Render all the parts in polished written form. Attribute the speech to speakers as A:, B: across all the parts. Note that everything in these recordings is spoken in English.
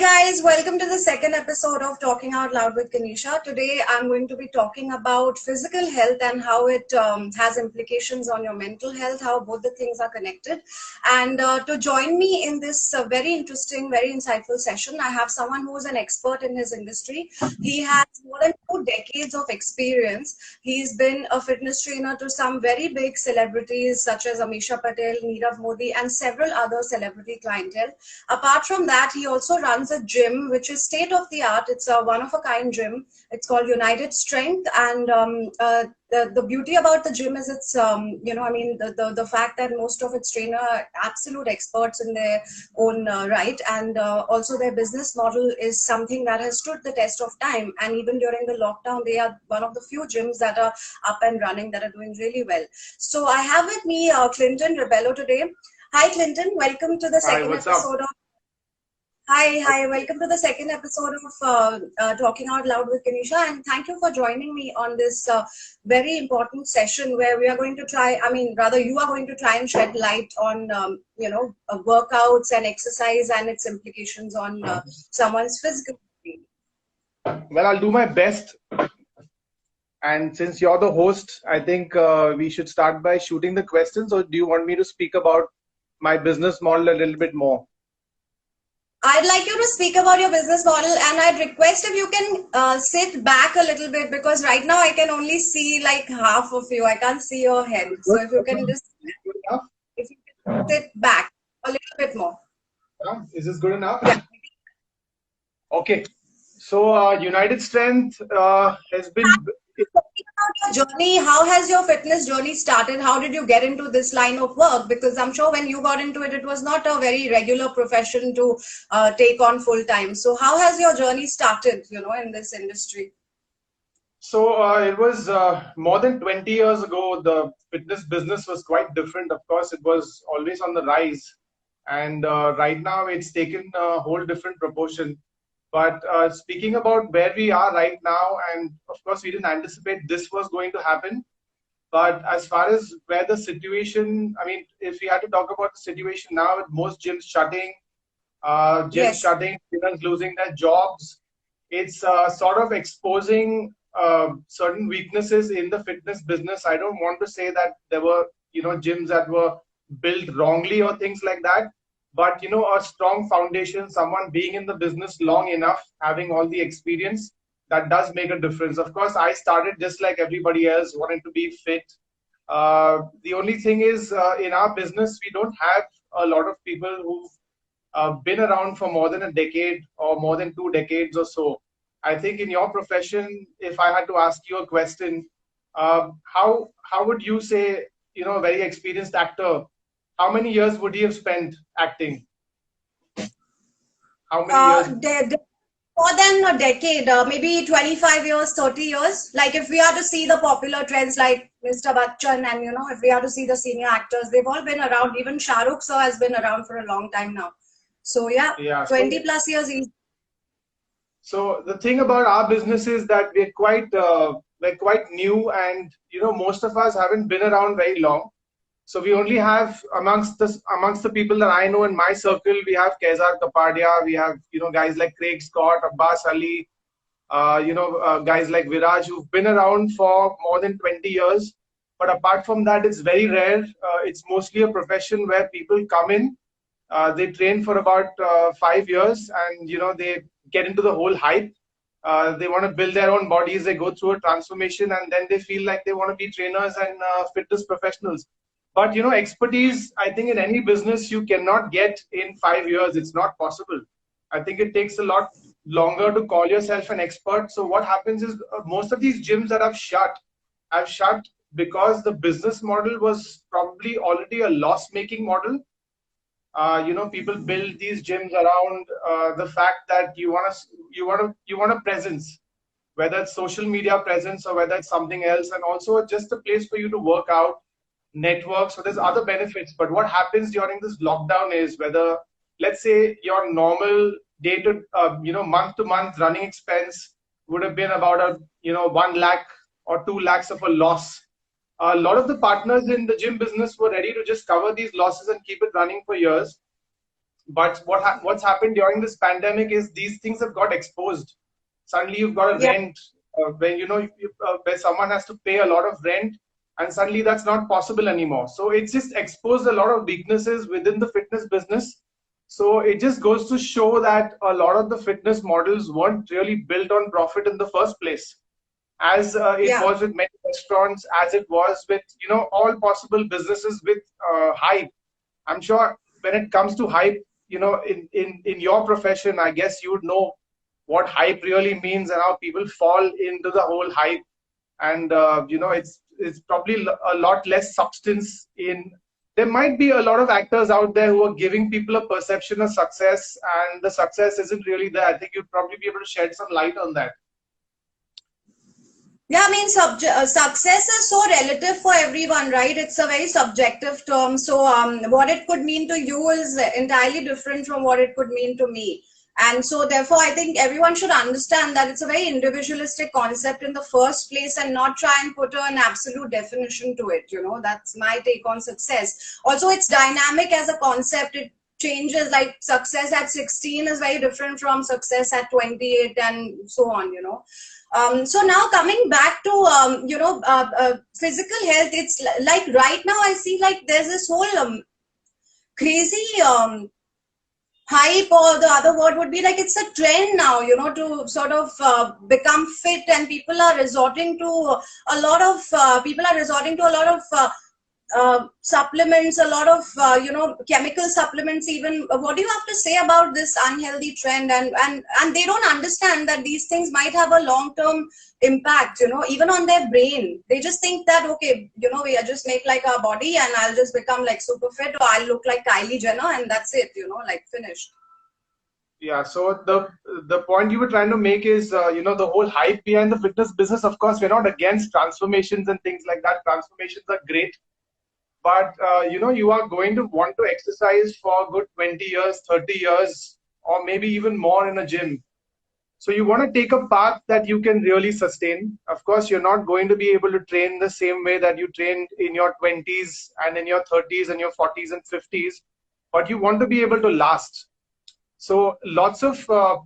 A: guys, welcome to the second episode of Talking Out Loud with Kanisha. Today I'm going to be talking about physical health and how it has implications on your mental health, how both the things are connected. And to join me in this very interesting, very insightful session, I have someone who is an expert in his industry. He has more than 2 decades of experience. He's been a fitness trainer to some very big celebrities such as Amisha Patel, Nirav Modi, and several other celebrity clientele. Apart from that, he also runs a gym which is state of the art. It's a one of a kind gym. It's called United Strength, and the beauty about the gym is it's the fact that most of its trainer are absolute experts in their own right, and also their business model is something that has stood the test of time. And even during the lockdown, they are one of the few gyms that are up and running, that are doing really well. So I have with me Clinton Rebello today. Hi, Clinton. Welcome to the second episode of. Hi. Welcome to the second episode of Talking Out Loud with Kanisha, and thank you for joining me on this very important session where we are going to try. You are going to try and shed light on workouts and exercise and its implications on someone's physical being.
B: Well, I'll do my best. And since you're the host, I think we should start by shooting the questions. Or do you want me to speak about my business model a little bit more?
A: I'd like you to speak about your business model, and I'd request if you can sit back a little bit, because right now I can only see like half of you. I can't see your head. So if you can just sit back a little bit more.
B: Is this good enough?
A: Yeah.
B: Okay. So United Strength has been...
A: About your journey, how has your fitness journey started? How did you get into this line of work? Because I'm sure when you got into it, it was not a very regular profession to take on full time. So how has your journey started, in this industry?
B: So it was more than 20 years ago. The fitness business was quite different. Of course, it was always on the rise. And right now it's taken a whole different proportion. But speaking about where we are right now, and of course, we didn't anticipate this was going to happen. But as far as where the situation, if we had to talk about the situation now, with most gyms shutting, shutting, students losing their jobs, it's sort of exposing certain weaknesses in the fitness business. I don't want to say that there were, gyms that were built wrongly or things like that. But, a strong foundation, someone being in the business long enough, having all the experience, that does make a difference. Of course, I started just like everybody else, wanting to be fit. The only thing is, in our business, we don't have a lot of people who've been around for more than a decade or more than 2 decades or so. I think in your profession, if I had to ask you a question, how would you say, a very experienced actor, how many years would he have spent acting? How many years?
A: More than a decade, maybe 25 years, 30 years. Like if we are to see the popular trends like Mr. Bachchan, and if we are to see the senior actors, they've all been around. Even Shah Rukh sir has been around for a long time now. So yeah 20 plus years.
B: So the thing about our business is that we're quite new, and most of us haven't been around very long. So we only have amongst the people that I know in my circle, we have Kaizad Kapadia, we have guys like Craig Scott, Abbas Ali, guys like Viraj, who've been around for more than 20 years. But apart from that, it's very rare. It's mostly a profession where people come in, they train for about 5 years, and they get into the whole hype. They want to build their own bodies, they go through a transformation, and then they feel like they want to be trainers and fitness professionals. But expertise, I think in any business you cannot get in 5 years. It's not possible. I think it takes a lot longer to call yourself an expert. So what happens is most of these gyms that have shut because the business model was probably already a loss-making model. People build these gyms around the fact that you want a presence, whether it's social media presence or whether it's something else, and also just a place for you to work out, network. So there's other benefits. But what happens during this lockdown is, whether let's say your normal day to month to month running expense would have been about 1 lakh or 2 lakhs of a loss. A lot of the partners in the gym business were ready to just cover these losses and keep it running for years. But what's happened during this pandemic is these things have got exposed. Suddenly you've got a
A: Yeah.
B: rent when where someone has to pay a lot of rent, and suddenly that's not possible anymore. So it's just exposed a lot of weaknesses within the fitness business. So it just goes to show that a lot of the fitness models weren't really built on profit in the first place, as it
A: Yeah.
B: was with many restaurants, as it was with all possible businesses with hype. I'm sure when it comes to hype, in your profession, I guess you would know what hype really means and how people fall into the whole hype. And it's probably a lot less substance in. There might be a lot of actors out there who are giving people a perception of success, and the success isn't really there. I think you'd probably be able to shed some light on that.
A: Yeah, I mean, success is so relative for everyone, right? It's a very subjective term. So, what it could mean to you is entirely different from what it could mean to me. And so, therefore, I think everyone should understand that it's a very individualistic concept in the first place and not try and put an absolute definition to it. You know, that's my take on success. Also, it's dynamic as a concept. It changes, like success at 16 is very different from success at 28 and so on, you know. So now coming back to physical health, it's like right now I see like there's this whole crazy hype, or the other word would be like it's a trend now, you know, to sort of become fit, and people are resorting to a lot of supplements, a lot of chemical supplements even. What do you have to say about this unhealthy trend? And they don't understand that these things might have a long term impact, you know, even on their brain. They just think that, okay, you know, we just make like our body and I'll just become like super fit, or I'll look like Kylie Jenner and that's it, you know, like finished.
B: Yeah, so the point you were trying to make is, the whole hype behind the fitness business. Of course, we're not against transformations and things like that. Transformations are great, but you are going to want to exercise for a good 20 years, 30 years, or maybe even more in a gym. So you want to take a path that you can really sustain. Of course, you're not going to be able to train the same way that you trained in your 20s and in your 30s and your 40s and 50s, but you want to be able to last. So lots of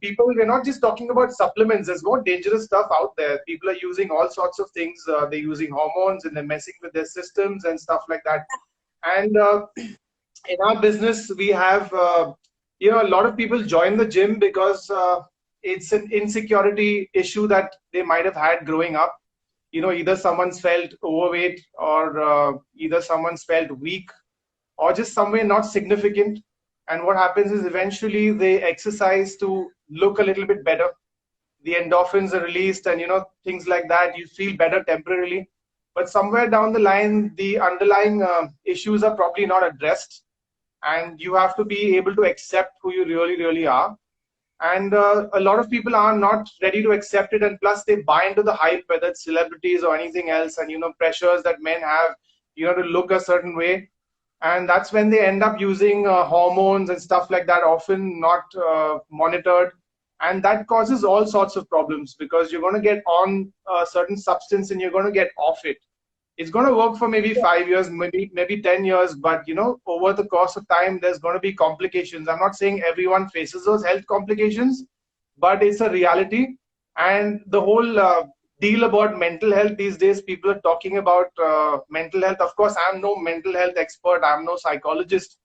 B: people, we're not just talking about supplements. There's more dangerous stuff out there. People are using all sorts of things. They're using hormones and they're messing with their systems and stuff like that. And in our business, we have, a lot of people join the gym because it's an insecurity issue that they might have had growing up. Either someone's felt overweight, or either someone's felt weak, or just somewhere not significant. And what happens is eventually they exercise to look a little bit better. The endorphins are released and, things like that. You feel better temporarily. But somewhere down the line, the underlying issues are probably not addressed. And you have to be able to accept who you really, really are. And a lot of people are not ready to accept it. And plus they buy into the hype, whether it's celebrities or anything else. And, pressures that men have, to look a certain way. And that's when they end up using hormones and stuff like that, often not monitored. And that causes all sorts of problems, because you're going to get on a certain substance and you're going to get off it. It's going to work for maybe 5 years, maybe 10 years, but over the course of time, there's going to be complications. I'm not saying everyone faces those health complications, but it's a reality. And the whole deal about mental health these days, people are talking about mental health. Of course, I'm no mental health expert, I'm no psychologist.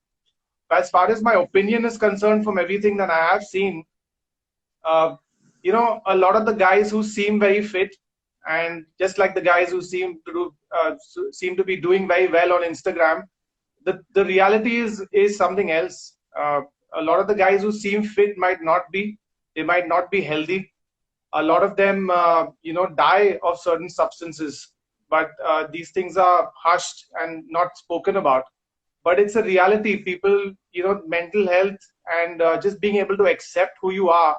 B: But as far as my opinion is concerned, from everything that I have seen, a lot of the guys who seem very fit, and just like the guys who seem to be doing very well on Instagram, the reality is something else. A lot of the guys who seem fit might not be. They might not be healthy. A lot of them, die of certain substances, but these things are hushed and not spoken about. But it's a reality. People, mental health and just being able to accept who you are,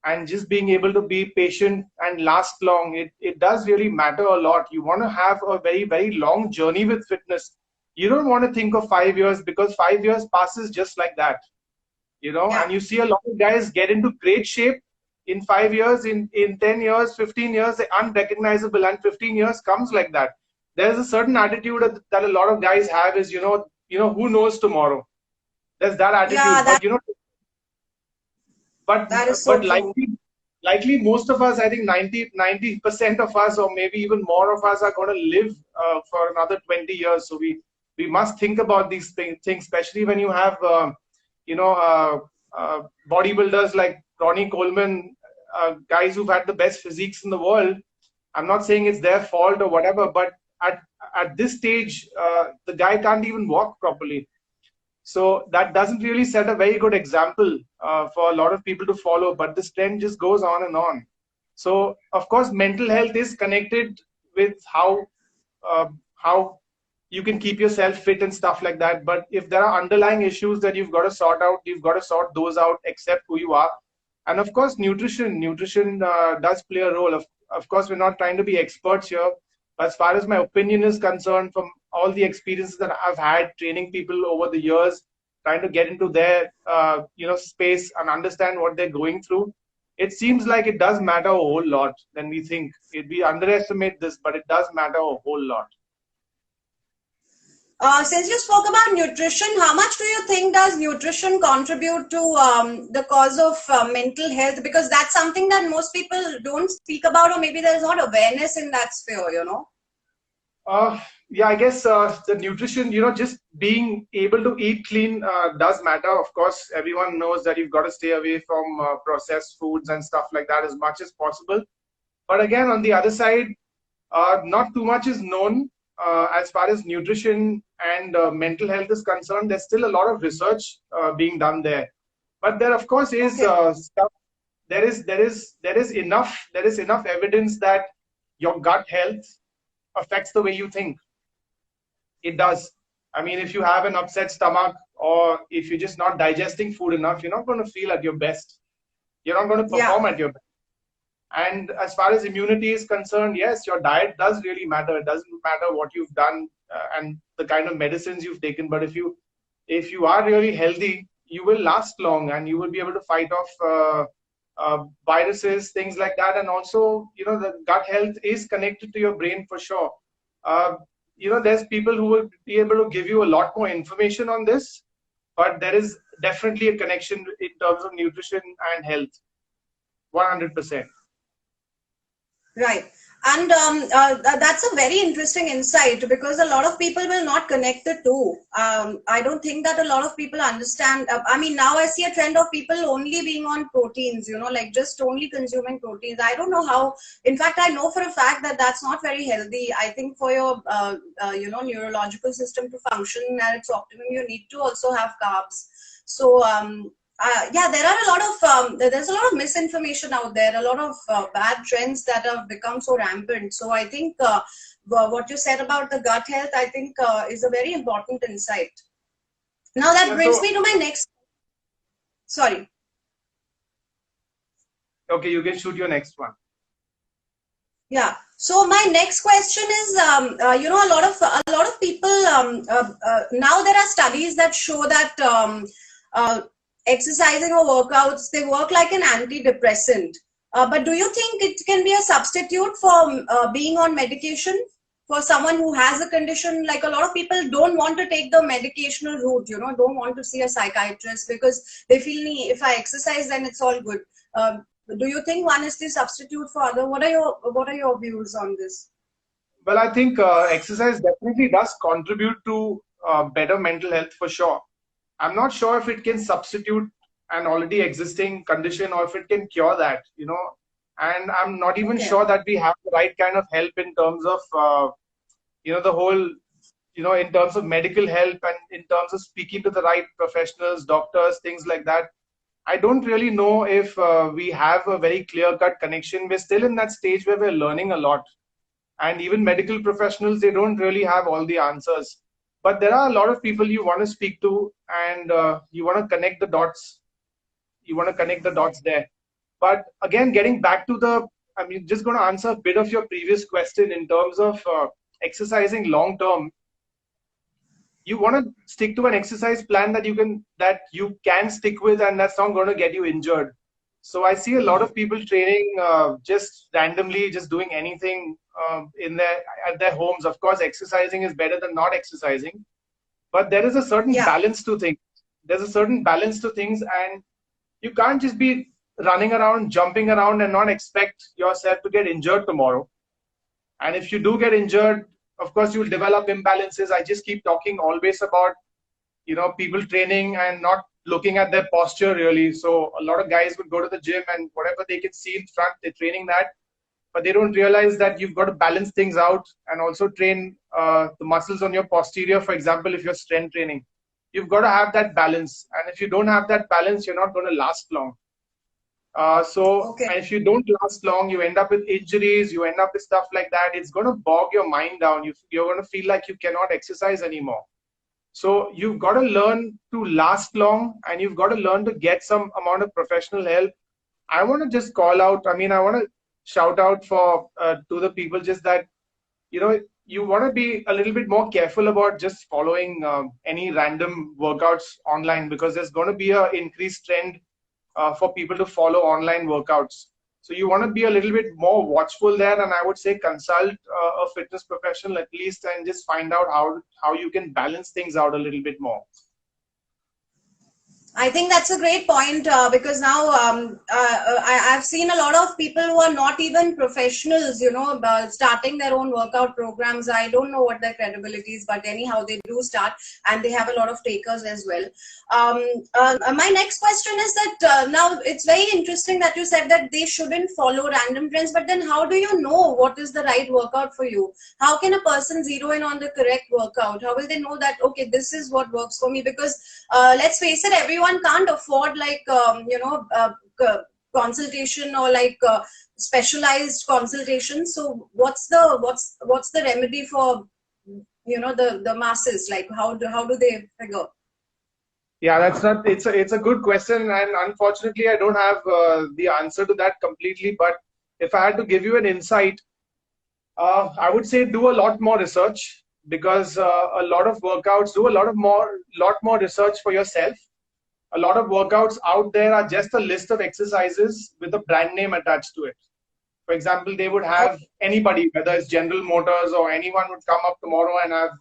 B: and just being able to be patient and last long, it does really matter a lot. You want to have a very, very long journey with fitness. You don't want to think of 5 years, because 5 years passes just like that,
A: Yeah.
B: and you see a lot of guys get into great shape in 5 years, in 10 years, 15 years, they're unrecognizable, and 15 years comes like that. There's a certain attitude that a lot of guys have is, who knows tomorrow? There's that attitude.
A: Yeah,
B: But, but
A: That is so
B: but
A: true.
B: likely most of us, I think 90% of us, or maybe even more of us, are going to live for another 20 years. So we must think about these things, especially when you have you know bodybuilders like Ronnie Coleman, guys who've had the best physiques in the world. I'm not saying it's their fault or whatever, but at this stage, the guy can't even walk properly. So that doesn't really set a very good example for a lot of people to follow. But this trend just goes on and on. So of course, mental health is connected with how you can keep yourself fit and stuff like that. But if there are underlying issues that you've got to sort out, you've got to sort those out, accept who you are. And of course, nutrition does play a role. Of course, we're not trying to be experts here. But as far as my opinion is concerned, from all the experiences that I've had training people over the years, trying to get into their space and understand what they're going through, it seems like it does matter a whole lot than we think. We underestimate this, but it does matter a whole lot.
A: Since you spoke about nutrition, how much do you think does nutrition contribute to the cause of mental health? Because that's something that most people don't speak about, or maybe there's not awareness in that sphere, you know?
B: Yeah, I guess the nutrition, just being able to eat clean does matter. Of course, everyone knows that you've got to stay away from processed foods and stuff like that as much as possible. But again, on the other side, not too much is known as far as nutrition and mental health is concerned. There's still a lot of research being done there. But there, of course, is stuff. There is enough evidence that your gut health affects the way you think. It does. I mean, if you have an upset stomach, or if you're just not digesting food enough, you're not going to feel at your best. You're not going to perform at your best. And as far as immunity is concerned, yes, your diet does really matter. It doesn't matter what you've done and the kind of medicines you've taken. But if you are really healthy, you will last long, and you will be able to fight off viruses, things like that. And also, the gut health is connected to your brain for sure. There's people who will be able to give you a lot more information on this, but there is definitely a connection in terms of nutrition and health. 100%.
A: Right. And that's a very interesting insight, because a lot of people will not connect the two. I don't think that a lot of people understand. I mean, now I see a trend of people only being on proteins, like just only consuming proteins. I don't know how. In fact, I know for a fact that that's not very healthy. I think for your, neurological system to function at its optimum, you need to also have carbs. So, there are there's a lot of misinformation out there, a lot of bad trends that have become so rampant. So I think what you said about the gut health, I think is a very important insight. Now that brings me to my next. Sorry.
B: Okay, you can shoot your next one.
A: Yeah. So my next question is, a lot of people now there are studies that show that exercising or workouts, they work like an antidepressant. But do you think it can be a substitute for being on medication for someone who has a condition? Like, a lot of people don't want to take the medicational route, don't want to see a psychiatrist because they feel, if I exercise, then it's all good. Do you think one is the substitute for other? What are your views on this?
B: Well, I think exercise definitely does contribute to better mental health for sure. I'm not sure if it can substitute an already existing condition or if it can cure that, and I'm not even sure that we have the right kind of help in terms of, the whole, in terms of medical help and in terms of speaking to the right professionals, doctors, things like that. I don't really know if we have a very clear-cut connection. We're still in that stage where we're learning a lot. And even medical professionals, they don't really have all the answers. But there are a lot of people you want to speak to, and you want to connect the dots. You want to connect the dots there. But again, getting back to just going to answer a bit of your previous question in terms of exercising long term. You want to stick to an exercise plan that you can stick with, and that's not going to get you injured. So I see a lot of people training just randomly, just doing anything at their homes. Of course, exercising is better than not exercising, but there is a certain balance to things. There's a certain balance to things, and you can't just be running around, jumping around, and not expect yourself to get injured tomorrow. And if you do get injured, of course, you'll develop imbalances. I just keep talking always about, people training and not looking at their posture really. So a lot of guys would go to the gym and whatever they can see in front, they're training that. But they don't realize that you've got to balance things out and also train the muscles on your posterior. For example, if you're strength training, you've got to have that balance. And if you don't have that balance, you're not going to last long.
A: Okay.
B: And if you don't last long, you end up with injuries, you end up with stuff like that. It's going to bog your mind down. You're going to feel like you cannot exercise anymore. So you've got to learn to last long, and you've got to learn to get some amount of professional help. I want to just call out, I want to shout out to the people just that, you want to be a little bit more careful about just following any random workouts online, because there's going to be an increased trend for people to follow online workouts. So you want to be a little bit more watchful there, and I would say consult a fitness professional at least, and just find out how you can balance things out a little bit more.
A: I think that's a great point because now I've seen a lot of people who are not even professionals, starting their own workout programs. I don't know what their credibility is, but anyhow, they do start, and they have a lot of takers as well. My next question is that now it's very interesting that you said that they shouldn't follow random trends, but then how do you know what is the right workout for you? How can a person zero in on the correct workout? How will they know that, okay, this is what works for me? Because let's face it, everyone can't afford consultation or specialized consultation. So what's the remedy for the masses? Like how do they figure?
B: Yeah, it's a good question, and unfortunately I don't have the answer to that completely. But if I had to give you an insight, I would say do a lot more research, because a lot of workouts do a lot more research for yourself. A lot of workouts out there are just a list of exercises with a brand name attached to it. For example, they would have anybody, whether it's General Motors or anyone, would come up tomorrow and have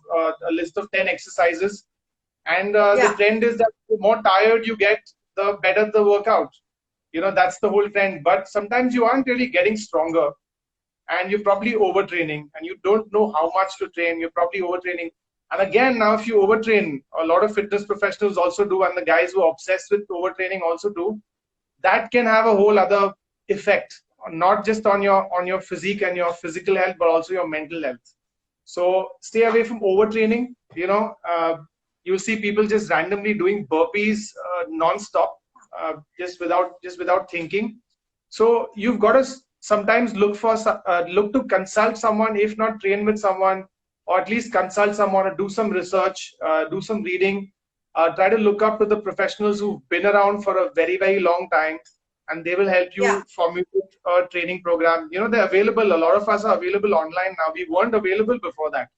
B: a list of 10 exercises. And the trend is that the more tired you get, the better the workout. That's the whole trend. But sometimes you aren't really getting stronger, and you're probably overtraining, and you don't know how much to train. You're probably overtraining. And again, now if you overtrain, a lot of fitness professionals also do, and the guys who are obsessed with overtraining also do, that can have a whole other effect, not just on your physique and your physical health, but also your mental health. So stay away from overtraining. You'll see people just randomly doing burpees non-stop, just without thinking. So you've got to sometimes look to consult someone, if not train with someone, or at least consult someone, or do some research, do some reading, try to look up to the professionals who've been around for a very, very long time, and they will help you formulate a training program. They're available. A lot of us are available online now. We weren't available before that.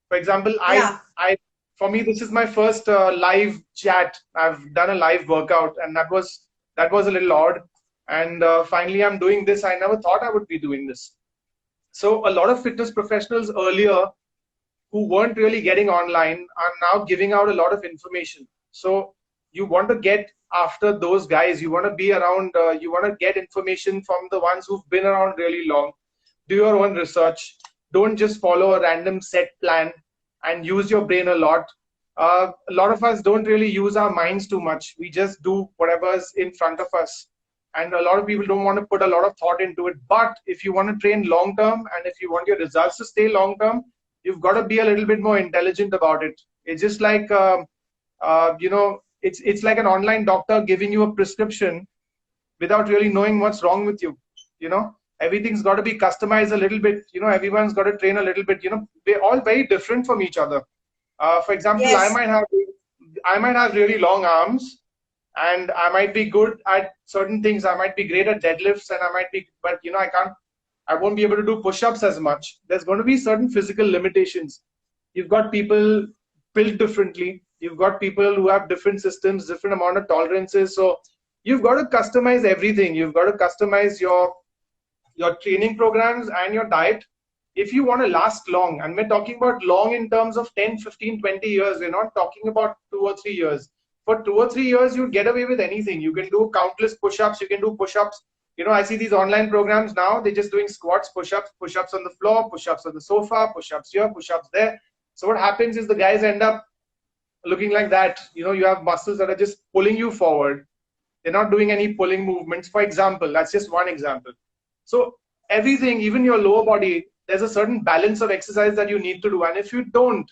B: For example, for me, this is my first live chat. I've done a live workout, and that was a little odd. And finally, I'm doing this. I never thought I would be doing this. So a lot of fitness professionals earlier who weren't really getting online are now giving out a lot of information. So you want to get after those guys. You want to be around, you want to get information from the ones who've been around really long. Do your own research. Don't just follow a random set plan, and use your brain a lot. A lot of us don't really use our minds too much. We just do whatever's in front of us. And a lot of people don't want to put a lot of thought into it. But if you want to train long term, and if you want your results to stay long term, you've got to be a little bit more intelligent about it. It's just like, it's like an online doctor giving you a prescription without really knowing what's wrong with you. Everything's got to be customized a little bit. Everyone's got to train a little bit. We're all very different from each other. For example, I might have really long arms, and I might be good at certain things. I might be great at deadlifts, and but I won't be able to do push-ups as much. There's going to be certain physical limitations. You've got people built differently. You've got people who have different systems, different amount of tolerances. So you've got to customize everything. You've got to customize your training programs and your diet if you want to last long. And we're talking about long in terms of 10, 15, 20 years. We're not talking about 2 or 3 years. for 2 or 3 years, you get away with anything. You can do countless push-ups. You can do push-ups. I see these online programs now. They're just doing squats, push-ups on the floor, push-ups on the sofa, push-ups here, push-ups there. So what happens is the guys end up looking like that. You have muscles that are just pulling you forward. They're not doing any pulling movements. For example, that's just one example. So everything, even your lower body, there's a certain balance of exercise that you need to do. And if you don't,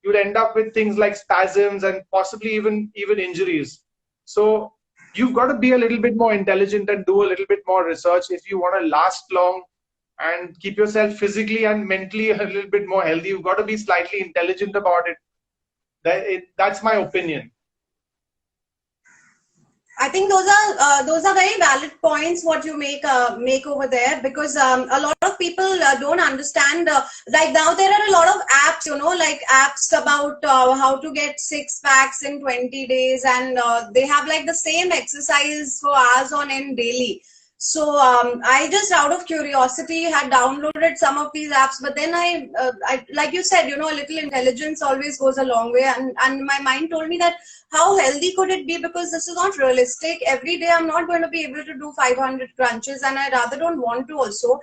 B: you'd end up with things like spasms and possibly even injuries. So you've got to be a little bit more intelligent and do a little bit more research if you want to last long and keep yourself physically and mentally a little bit more healthy. You've got to be slightly intelligent about it. That's my opinion.
A: I think those are very valid points what you make over there, because a lot of people don't understand. Like now there are a lot of apps, like apps about how to get 6 packs in 20 days, and they have like the same exercise for hours on end daily. So I just out of curiosity had downloaded some of these apps, but then I like you said, a little intelligence always goes a long way, and my mind told me that how healthy could it be, because this is not realistic. Every day I'm not going to be able to do 500 crunches, and I rather don't want to also.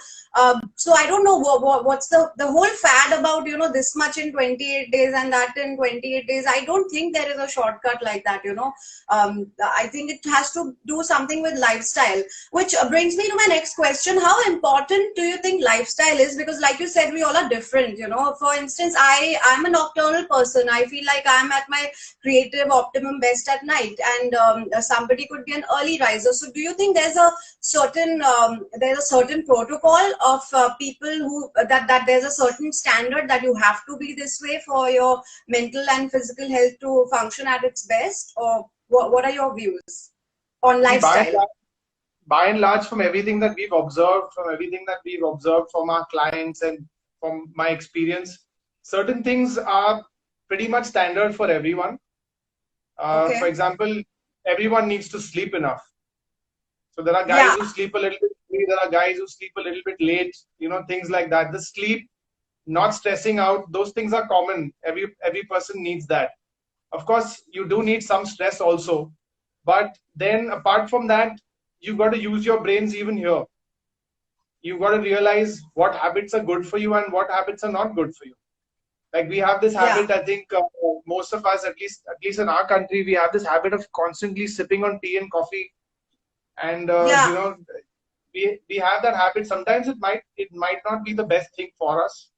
A: So I don't know what's the whole fad about, this much in 28 days and that in 28 days. I don't think there is a shortcut like that. I think it has to do something with lifestyle, which brings me to my next question. How important do you think lifestyle is? Because like you said, we all are different. For instance, I'm a nocturnal person. I feel like I'm at my creative optimum best at night, and somebody could be an early riser. So do you think there's a certain protocol of people who that there's a certain standard that you have to be this way for your mental and physical health to function at its best? Or what are your views on lifestyle?
B: By and large, from everything that we've observed, from our clients and from my experience, certain things are pretty much standard for everyone.
A: Okay.
B: For example, everyone needs to sleep enough. So there are guys who sleep a little bit early, there are guys who sleep a little bit late, things like that. The sleep, not stressing out, those things are common. Every person needs that. Of course, you do need some stress also. But then apart from that, you've got to use your brains even here. You've got to realize what habits are good for you and what habits are not good for you. Like we have this habit, I think most of us, at least in our country, we have this habit of constantly sipping on tea and coffee. And, we have that habit. Sometimes it might not be the best thing for us.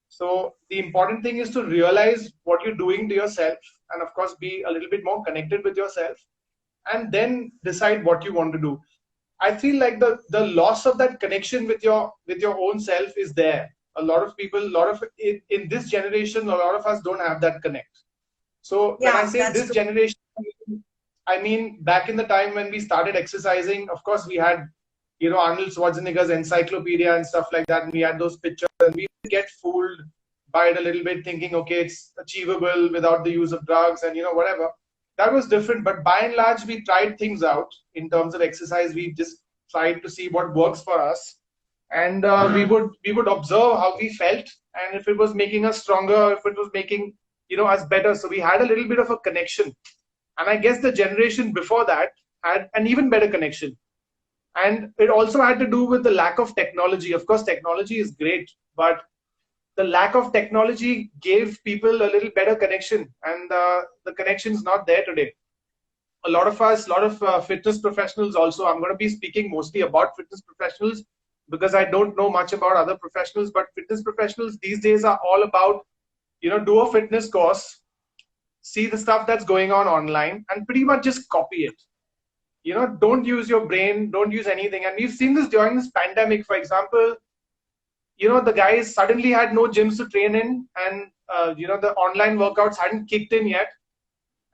B: So the important thing is to realize what you're doing to yourself, and of course, be a little bit more connected with yourself, and then decide what you want to do. I feel like the loss of that connection with your own self is there. A lot of people, in this generation, a lot of us don't have that connect. So when I say this generation, I mean back in the time when we started exercising, of course we had, Arnold Schwarzenegger's encyclopedia and stuff like that. And we had those pictures, and we get fooled by it a little bit, thinking, okay, it's achievable without the use of drugs and whatever. That was different, but by and large, we tried things out in terms of exercise. We just tried to see what works for us, and we would observe how we felt, and if it was making us stronger, if it was making us better. So we had a little bit of a connection, and I guess the generation before that had an even better connection. And it also had to do with the lack of technology. Of course, technology is great, but the lack of technology gave people a little better connection, and the connection is not there today. A lot of fitness professionals also, I'm going to be speaking mostly about fitness professionals because I don't know much about other professionals, but fitness professionals these days are all about, do a fitness course, see the stuff that's going on online, and pretty much just copy it. Don't use your brain, don't use anything. And we've seen this during this pandemic, for example. The guys suddenly had no gyms to train in, and the online workouts hadn't kicked in yet.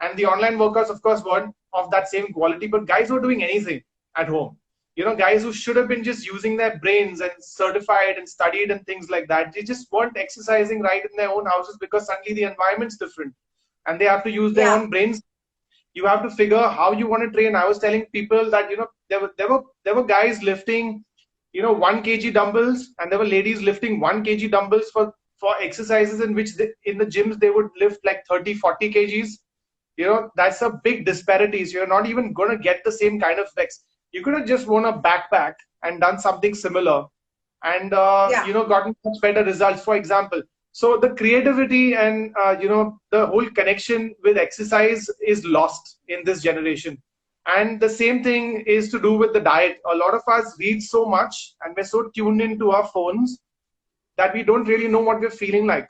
B: And the online workouts, of course, weren't of that same quality, but guys were doing anything at home. Guys who should have been just using their brains and certified and studied and things like that, they just weren't exercising right in their own houses because suddenly the environment's different and they have to use their own brains. You have to figure how you want to train. I was telling people that, there were guys lifting 1 kg dumbbells, and there were ladies lifting 1 kg dumbbells for exercises in which in the gyms they would lift like 30-40 kgs. that's a big disparity. So you're not even going to get the same kind of effects. You could have just worn a backpack and done something similar and, gotten much better results, for example. So the creativity and, the whole connection with exercise is lost in this generation. And the same thing is to do with the diet. A lot of us read so much and we're so tuned into our phones that we don't really know what we're feeling like.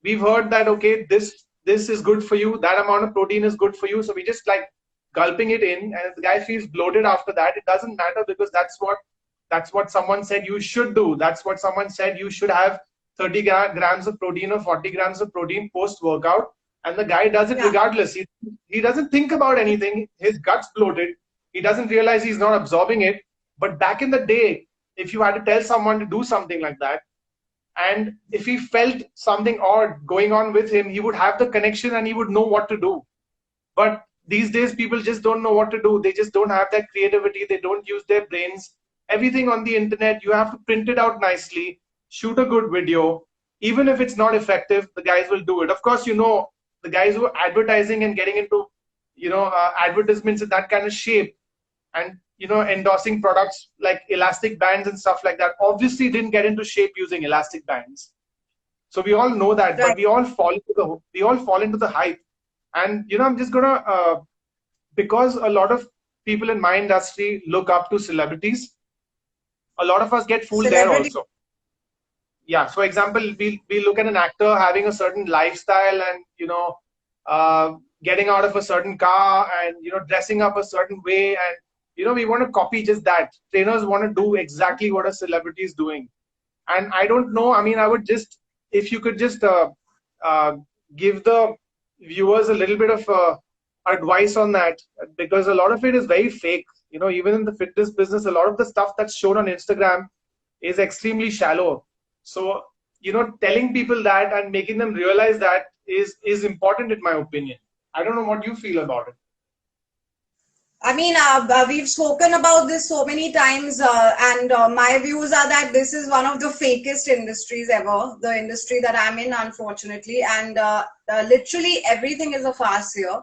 B: We've heard that, okay, this is good for you, that amount of protein is good for you. So we just like gulping it in. And if the guy feels bloated after that, it doesn't matter because that's what someone said you should do. That's what someone said you should have 30 grams of protein or 40 grams of protein post-workout. And the guy does it regardless. He doesn't think about anything. His gut's bloated. He doesn't realize he's not absorbing it. But back in the day, if you had to tell someone to do something like that, and if he felt something odd going on with him, he would have the connection and he would know what to do. But these days, people just don't know what to do. They just don't have that creativity. They don't use their brains. Everything on the internet, you have to print it out nicely, shoot a good video. Even if it's not effective, the guys will do it. Of course, the guys who are advertising and getting into, advertisements in that kind of shape and, endorsing products like elastic bands and stuff like that, obviously didn't get into shape using elastic bands. So we all know that, right. But we all fall into the hype. And, I'm just gonna, because a lot of people in my industry look up to celebrities, a lot of us get fooled there also. Yeah. So example, we look at an actor having a certain lifestyle and, getting out of a certain car and, dressing up a certain way. And, we want to copy just that. Trainers want to do exactly what a celebrity is doing. And I don't know. I mean, I would just, if you could just give the viewers a little bit of advice on that, because a lot of it is very fake. Even in the fitness business, a lot of the stuff that's shown on Instagram is extremely shallow. So, telling people that and making them realize that is important in my opinion. I don't know what you feel about it.
A: I mean, we've spoken about this so many times, and my views are that this is one of the fakest industries ever, the industry that I'm in, unfortunately, and literally everything is a farce here.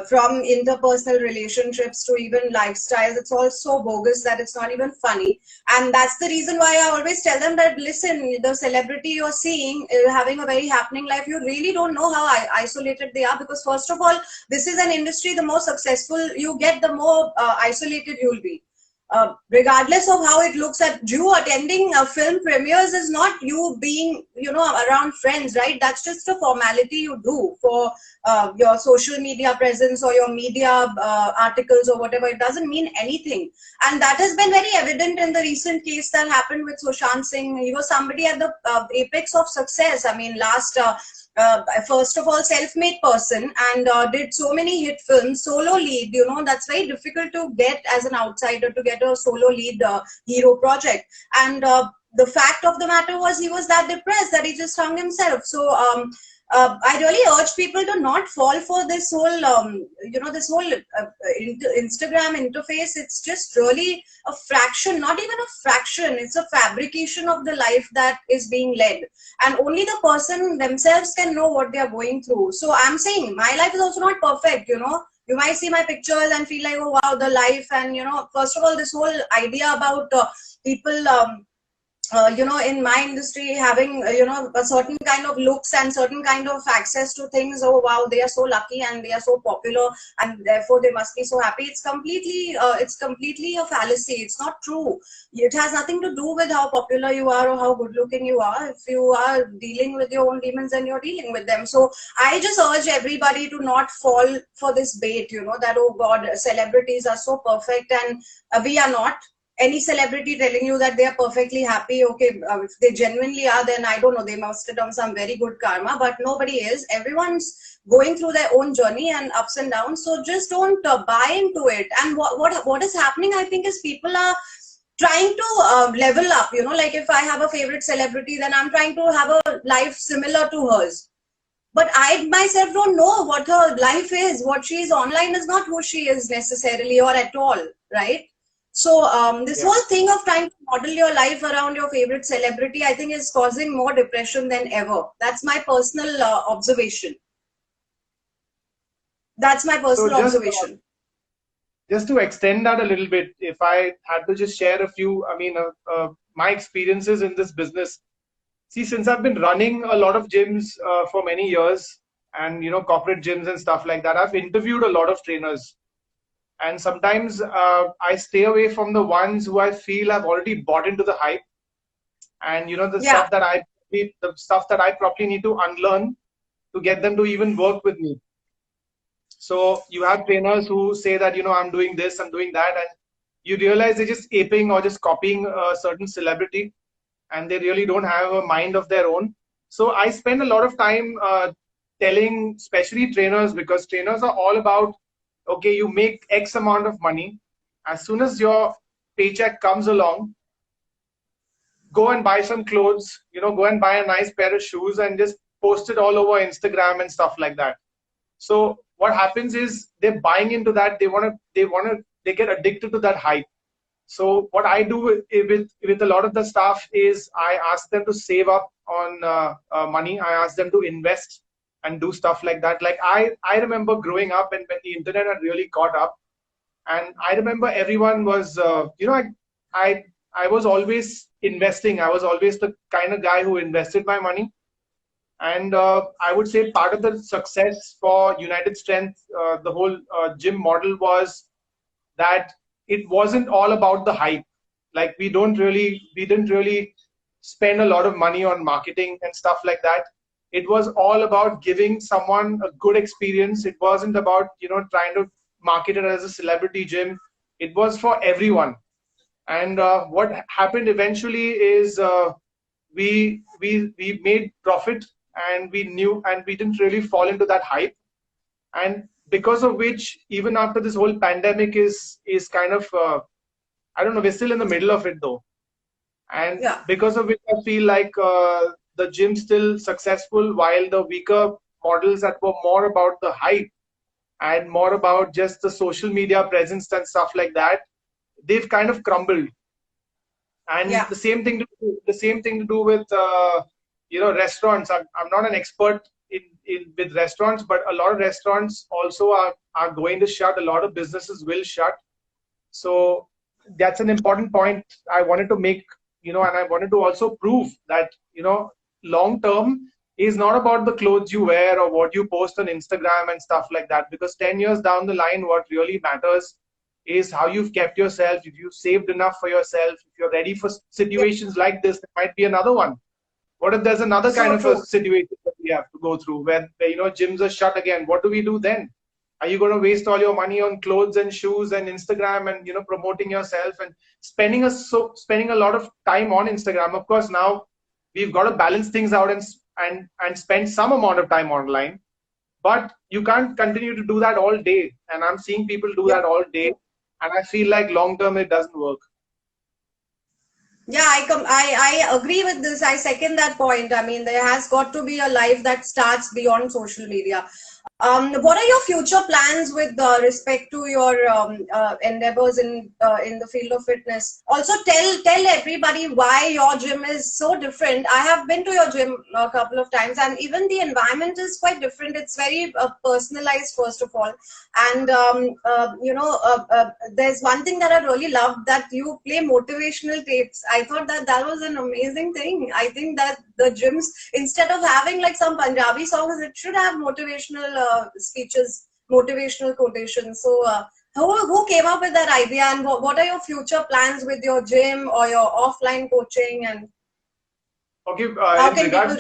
A: From interpersonal relationships to even lifestyles, it's all so bogus that it's not even funny. And that's the reason why I always tell them that, listen, the celebrity you're seeing having a very happening life, you really don't know how isolated they are, because first of all, this is an industry, the more successful you get, the more isolated you'll be. Regardless of how it looks, at you attending film premieres is not you being, around friends, right? That's just a formality you do for your social media presence or your media articles or whatever. It doesn't mean anything. And that has been very evident in the recent case that happened with Sushant Singh. He was somebody at the apex of success. I mean, first of all, self-made person, and did so many hit films, solo lead, that's very difficult to get as an outsider, to get a solo lead hero project. And the fact of the matter was, he was that depressed that he just hung himself. So I really urge people to not fall for this whole, this whole Instagram interface. It's just really a fraction, not even a fraction. It's a fabrication of the life that is being led. And only the person themselves can know what they are going through. So I'm saying my life is also not perfect, You might see my pictures and feel like, oh, wow, the life. And, first of all, this whole idea about people, in my industry having, a certain kind of looks and certain kind of access to things. Oh, wow, they are so lucky and they are so popular and therefore they must be so happy. It's completely a fallacy. It's not true. It has nothing to do with how popular you are or how good looking you are. If you are dealing with your own demons, then you're dealing with them. So I just urge everybody to not fall for this bait, that, oh God, celebrities are so perfect, and we are not. Any celebrity telling you that they are perfectly happy, okay, if they genuinely are, then I don't know, they must have done some very good karma, but nobody is. Everyone's going through their own journey and ups and downs, so just don't buy into it. And what is happening, I think, is people are trying to level up, like if I have a favorite celebrity, then I'm trying to have a life similar to hers. But I myself don't know what her life is. What she is online is not who she is necessarily or at all, right? So this whole thing of trying to model your life around your favorite celebrity, I think, is causing more depression than ever. That's my personal observation. That's my
B: So
A: personal observation.
B: just to extend that a little bit, if I had to just share a few, my experiences in this business. See, since I've been running a lot of gyms for many years, and corporate gyms and stuff like that, I've interviewed a lot of trainers, and sometimes I stay away from the ones who I feel have already bought into the hype, and the
A: Yeah.
B: stuff that I probably need to unlearn to get them to even work with me. So you have trainers who say that, I'm doing this, I'm doing that, and you realize they're just aping or just copying a certain celebrity, and they really don't have a mind of their own. So I spend a lot of time telling, especially trainers, because trainers are all about, okay, you make X amount of money. As soon as your paycheck comes along, go and buy some clothes, go and buy a nice pair of shoes and just post it all over Instagram and stuff like that. So what happens is they're buying into that. They get addicted to that hype. So what I do with a lot of the staff is I ask them to save up on money. I ask them to invest and do stuff like that. Like I remember growing up and when the internet had really caught up, and I remember everyone was, I was always investing. I was always the kind of guy who invested my money. And I would say part of the success for United Strength, the whole gym model, was that it wasn't all about the hype. Like we didn't really spend a lot of money on marketing and stuff like that. It was all about giving someone a good experience. It wasn't about, trying to market it as a celebrity gym. It was for everyone. And what happened eventually is we made profit, and we didn't really fall into that hype. And because of which, even after this whole pandemic is kind of I don't know, we're still in the middle of it though. And
A: Yeah.
B: because of which I feel like the gym's still successful, while the weaker models that were more about the hype and more about just the social media presence and stuff like that, they've kind of crumbled. And
A: Yeah.
B: the same thing to do with restaurants. I'm not an expert in with restaurants, but a lot of restaurants also are going to shut. A lot of businesses will shut. So that's an important point I wanted to make, and I wanted to also prove that, long term is not about the clothes you wear or what you post on Instagram and stuff like that. Because 10 years down the line, what really matters is how you've kept yourself. If you've saved enough for yourself, if you're ready for
A: Yeah.
B: situations like this, there might be another one. What if there's another kind
A: So
B: of a
A: true.
B: situation that we have to go through where gyms are shut again? What do we do then? Are you going to waste all your money on clothes and shoes and Instagram and promoting yourself and spending a lot of time on Instagram? Of course, now we've got to balance things out and spend some amount of time online, but you can't continue to do that all day. And I'm seeing people do
A: Yeah.
B: that all day, and I feel like long term it doesn't work.
A: Yeah, I agree with this. I second that point. I mean, there has got to be a life that starts beyond social media. What are your future plans with respect to your endeavors in the field of fitness? Also, tell everybody why your gym is so different. I have been to your gym a couple of times, and even the environment is quite different. It's very personalized, first of all, and there's one thing that I really loved, that you play motivational tapes. I thought that that was an amazing thing. I think that the gyms, instead of having like some Punjabi songs, it should have motivational speeches, motivational quotations. So who came up with that idea, and what are your future plans with your gym or your offline coaching, and
B: Okay,
A: how can people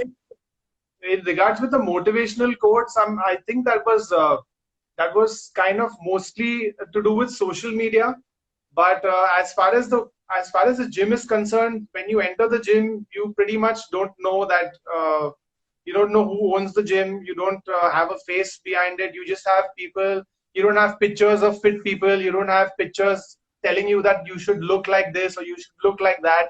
B: in regards with the motivational quotes, I think that was kind of mostly to do with social media. But as far as the gym is concerned, when you enter the gym, you pretty much don't know that you don't know who owns the gym. You don't have a face behind it. You just have people. You don't have pictures of fit people. You don't have pictures telling you that you should look like this or you should look like that.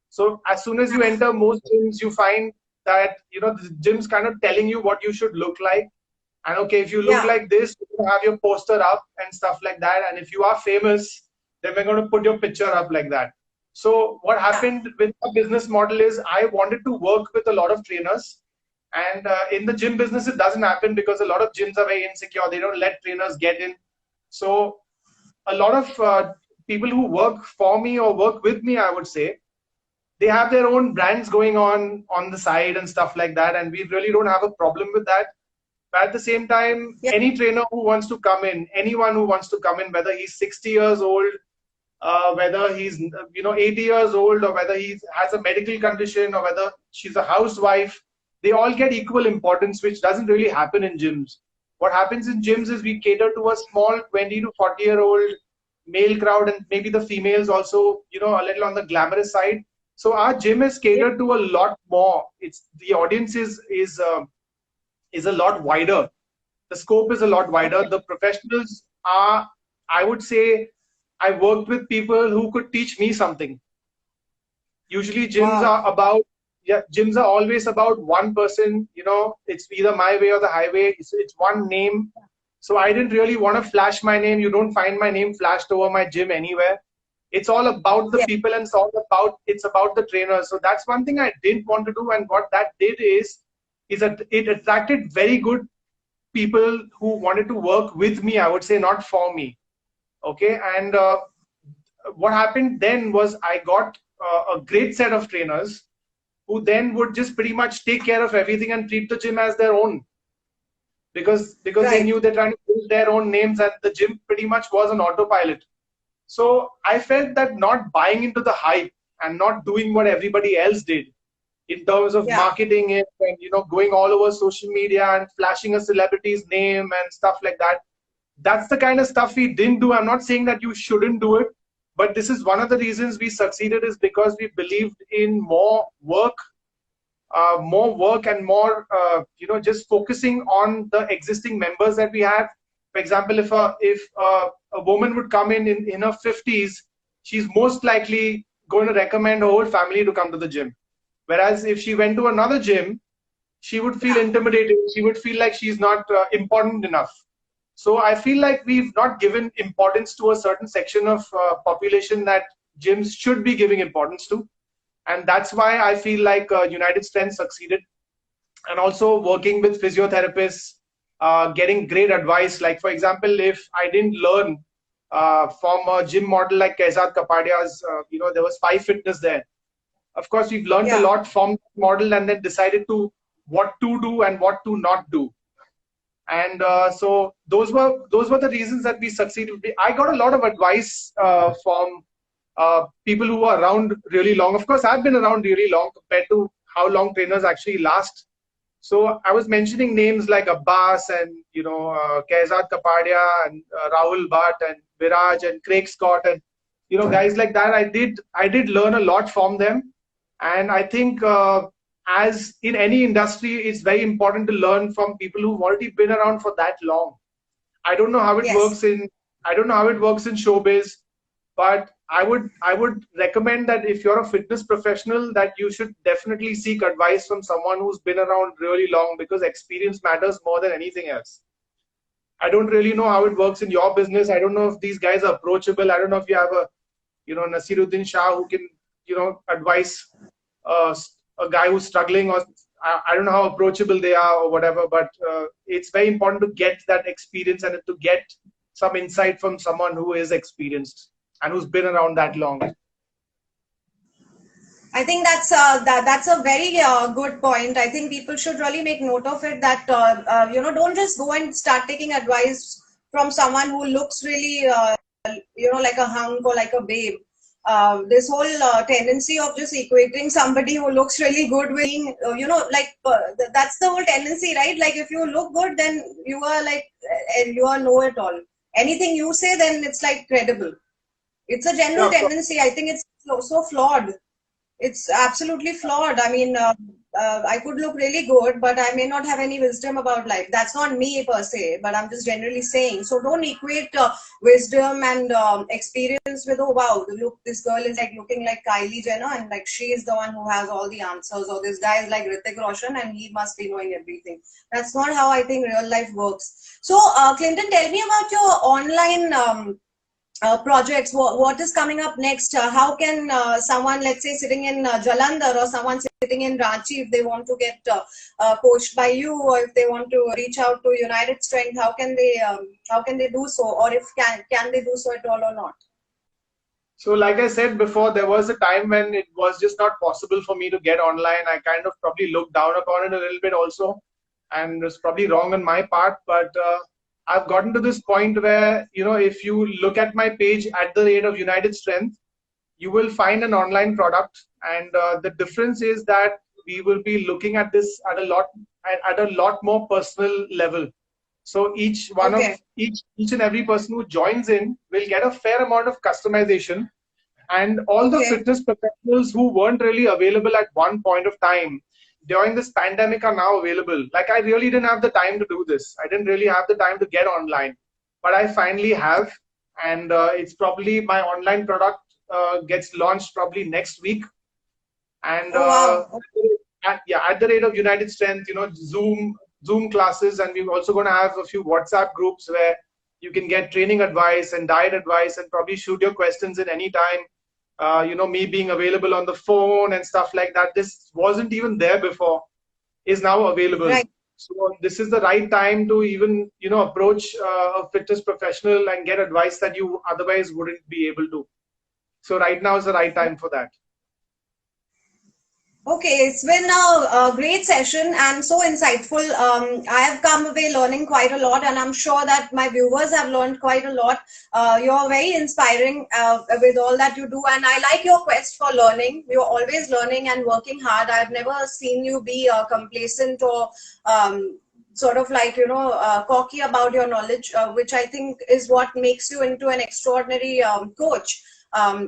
B: So as soon as you enter most gyms, you find that the gym's kind of telling you what you should look like. And okay, if you look
A: yeah,
B: like this, you have your poster up and stuff like that. And if you are famous, then we're going to put your picture up like that. So what
A: yeah,
B: happened with the business model is I wanted to work with a lot of trainers, And in the gym business, it doesn't happen because a lot of gyms are very insecure. They don't let trainers get in. So a lot of people who work for me or work with me, I would say, they have their own brands going on the side and stuff like that. And we really don't have a problem with that. But at the same time,
A: Yeah.
B: any trainer who wants to come in, anyone who wants to come in, whether he's 60 years old, whether he's 80 years old, or whether he has a medical condition, or whether she's a housewife, they all get equal importance, which doesn't really happen in gyms. What happens in gyms is we cater to a small 20 to 40-year-old male crowd, and maybe the females also, a little on the glamorous side. So our gym is catered to a lot more. It's the audience is a lot wider. The scope is a lot wider. The professionals are, I would say, I worked with people who could teach me something. Usually gyms
A: Wow.
B: are about, yeah, gyms are always about one person, it's either my way or the highway. It's one name. So I didn't really want to flash my name. You don't find my name flashed over my gym anywhere. It's all about the
A: Yeah.
B: people, and it's about the trainers. So that's one thing I didn't want to do. And what that did is that it attracted very good people who wanted to work with me, I would say, not for me. Okay. And what happened then was I got a great set of trainers who then would just pretty much take care of everything and treat the gym as their own, because they
A: Right.
B: knew they're trying to build their own names, and the gym pretty much was an autopilot. So I felt that not buying into the hype and not doing what everybody else did in terms of
A: Yeah.
B: marketing it, and going all over social media and flashing a celebrity's name and stuff like that, that's the kind of stuff we didn't do. I'm not saying that you shouldn't do it, but this is one of the reasons we succeeded, is because we believed in more work and more, just focusing on the existing members that we have. For example, if a woman would come in her 50s, she's most likely going to recommend her whole family to come to the gym. Whereas if she went to another gym, she would feel intimidated. She would feel like she's not important enough. So I feel like we've not given importance to a certain section of population that gyms should be giving importance to. And that's why I feel like United Strength succeeded. And also working with physiotherapists, getting great advice. Like, for example, if I didn't learn from a gym model like Kaizad Kapadia's, there was 5Fitness there. Of course, we've learned a
A: Yeah.
B: lot from the model, and then decided to what to do and what to not do. And so those were the reasons that we succeeded. I got a lot of advice from people who are around really long. Of course, I've been around really long compared to how long trainers actually last. So I was mentioning names like Abbas and Kaizad Kapadia and Rahul Bhatt and Viraj and Craig Scott and guys like that. I did learn a lot from them, and I think as in any industry, it's very important to learn from people who've already been around for that long. I don't know how it
A: Yes.
B: works in showbiz, but I would recommend that if you're a fitness professional, that you should definitely seek advice from someone who's been around really long, because experience matters more than anything else. I don't really know how it works in your business. I don't know if these guys are approachable. I don't know if you have a Nasiruddin Shah who can advise a guy who's struggling, or I don't know how approachable they are or whatever, but it's very important to get that experience and to get some insight from someone who is experienced and who's been around that long.
A: I think that's a very good point. I think people should really make note of it, that don't just go and start taking advice from someone who looks really like a hunk or like a babe. This whole tendency of just equating somebody who looks really good with being, that's the whole tendency, right? Like, if you look good, then you are like, you are know it all. Anything you say, then it's like credible. It's a general
B: Yeah,
A: tendency. I think it's so flawed. It's absolutely flawed. I mean, I could look really good, but I may not have any wisdom about life. That's not me per se, but I'm just generally saying. So don't equate wisdom and experience with, oh wow, look, this girl is like looking like Kylie Jenner, and like she is the one who has all the answers, or this guy is like Hrithik Roshan and he must be knowing everything. That's not how I think real life works. So Clinton, tell me about your online projects. What is coming up next? How can someone, let's say, sitting in Jalandhar or someone sitting in Ranchi, if they want to get coached by you, or if they want to reach out to United Strength, how can they do so, or if can they do so at all or not?
B: So like I said before, there was a time when it was just not possible for me to get online. I kind of probably looked down upon it a little bit also, and it's probably wrong on my part. But I've gotten to this point where, if you look at my page @ of United Strength, you will find an online product. And the difference is that we will be looking at this at a lot more personal level. So each one
A: Okay.
B: of each and every person who joins in will get a fair amount of customization, and all the
A: Okay.
B: fitness professionals who weren't really available at one point of time during this pandemic are now available. Like, I really didn't have the time to do this. I didn't really have the time to get online, but I finally have, and it's probably my online product gets launched probably next week. And
A: Oh, wow.
B: @ of United Strength, Zoom classes, and we're also going to have a few WhatsApp groups where you can get training advice and diet advice and probably shoot your questions in any time. Me being available on the phone and stuff like that. This wasn't even there before, is now available.
A: Right.
B: So this is the right time to even, approach a fitness professional and get advice that you otherwise wouldn't be able to. So right now is the right time for that.
A: Okay, it's been a great session and so insightful. I have come away learning quite a lot, and I'm sure that my viewers have learned quite a lot. You're very inspiring with all that you do, and I like your quest for learning. You're always learning and working hard. I've never seen you be complacent or sort of like, cocky about your knowledge, which I think is what makes you into an extraordinary coach.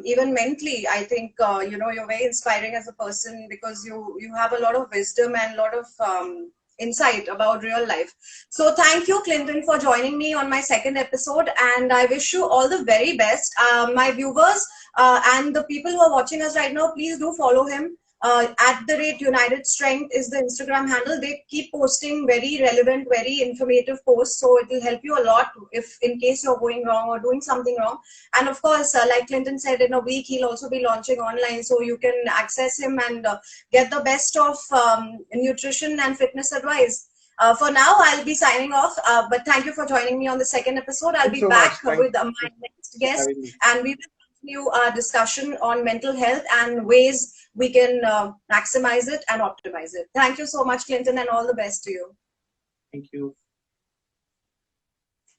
A: Even mentally, I think you're very inspiring as a person, because you have a lot of wisdom and a lot of insight about real life. So thank you, Clinton, for joining me on my second episode, and I wish you all the very best. My viewers and the people who are watching us right now, please do follow him. @United Strength is the Instagram handle. They keep posting very relevant, very informative posts, so it will help you a lot if in case you're going wrong or doing something wrong. And of course, like Clinton said, in a week he'll also be launching online, so you can access him and get the best of nutrition and fitness advice. For now, I'll be signing off, but thank you for joining me on the second episode. I'll be back with my next guest, and we will continue our discussion on mental health and ways we can maximize it and optimize it. Thank you so much, Clinton, and all the best to you.
B: Thank you.